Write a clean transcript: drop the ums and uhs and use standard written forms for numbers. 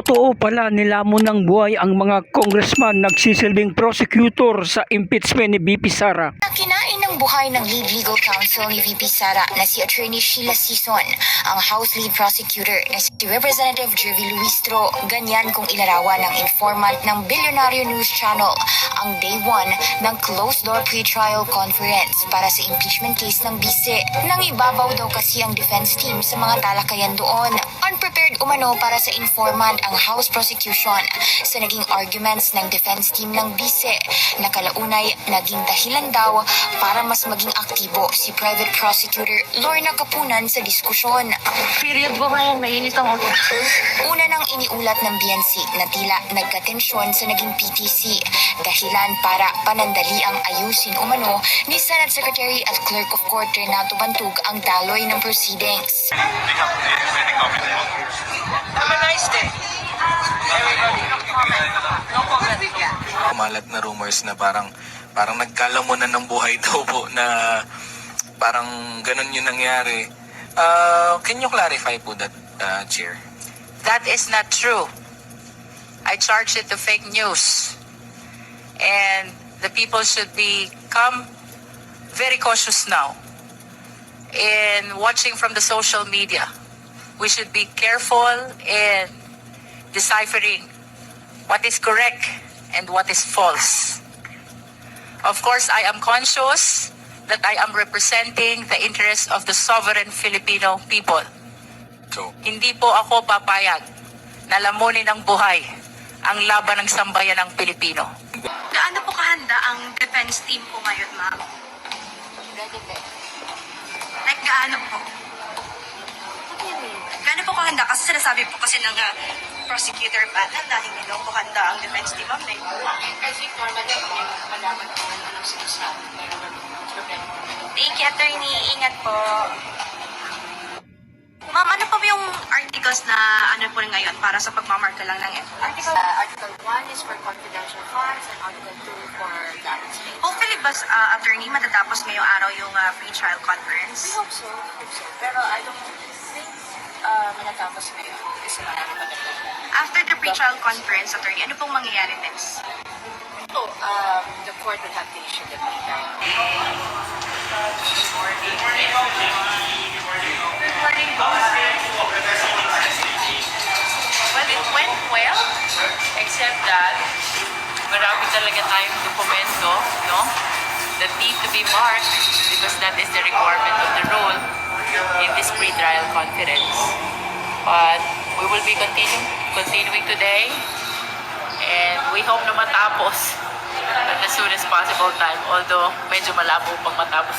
Totoo pala nilamon ng buhay ang mga congressman nagsisilbing prosecutor sa impeachment ni VP Sara. Kinain ng buhay ng lead legal counsel ni VP Sara na si Attorney Sheila Sison, ang House Lead Prosecutor na si Representative Jervy Luistro. Ganyan kung ilarawan ng informant ng Bilyonaryo News Channel ang day 1 ng closed-door pre-trial conference para sa impeachment case ng bise. Nangibabaw daw kasi ang defense team sa mga talakayan doon. Unprepared umano para sa informant ang House Prosecution sa naging arguments ng defense team ng bise na kalaunay naging dahilan daw para mas maging aktibo si Private Prosecutor Lorna Kapunan sa diskusyon. Period ba ngayon? Mainit ang ulo. Una nang iniulat ng BNC na tila nagkatensyon sa naging PTC, dahilan para panandali ang ayusin umano ni Senate Secretary at Clerk of Court Renato Bantug ang daloy ng proceedings. Have a nice day. Everybody, no comment. No comment. Kumalat na rumors na parang nagkalamunan ng buhay daw po na parang ganun yung nangyari. Can you clarify po that, Chair? That is not true. I charge it to fake news. And the people should become very cautious now in watching from the social media. We should be careful in deciphering what is correct and what is false. Of course, I am conscious that I am representing the interests of the sovereign Filipino people. So, Hindi po ako papayag na lamunin ng buhay ang laban ng sambayan ng Pilipino. Gaano po kahanda ang defense team po ngayon, ma'am? Like, gaano po? Gaano po kahanda? Kasi sinasabi po kasi ng prosecutor panel na hindi daw po handa ang defense team, ma'am. Kasi normally, malaman ko anong sinasabi. Pero problema. Thank you, attorney. Ingat po. Ma'am, ano po yung articles na ano po ngayon para sa pagmamarka lang ng Article 1 is for confidential funds and Article 2 for balance pay. Hopefully ba, attorney, matatapos ngayong araw yung pre-trial We conference? hope so. Pero I don't think manatapos ngayon. Kasi marami pa ganito. After the pre-trial conference, attorney, ano pong mangyayari next? So, the court will have to issue the plea. Well, it went well, except that marami talaga tayong dokumento, no? That need to be marked because that is the requirement of the rule in this pre-trial conference. But we will be continuing today, and we hope na matapos at as soon as possible time, although medyo malabo pag matapos.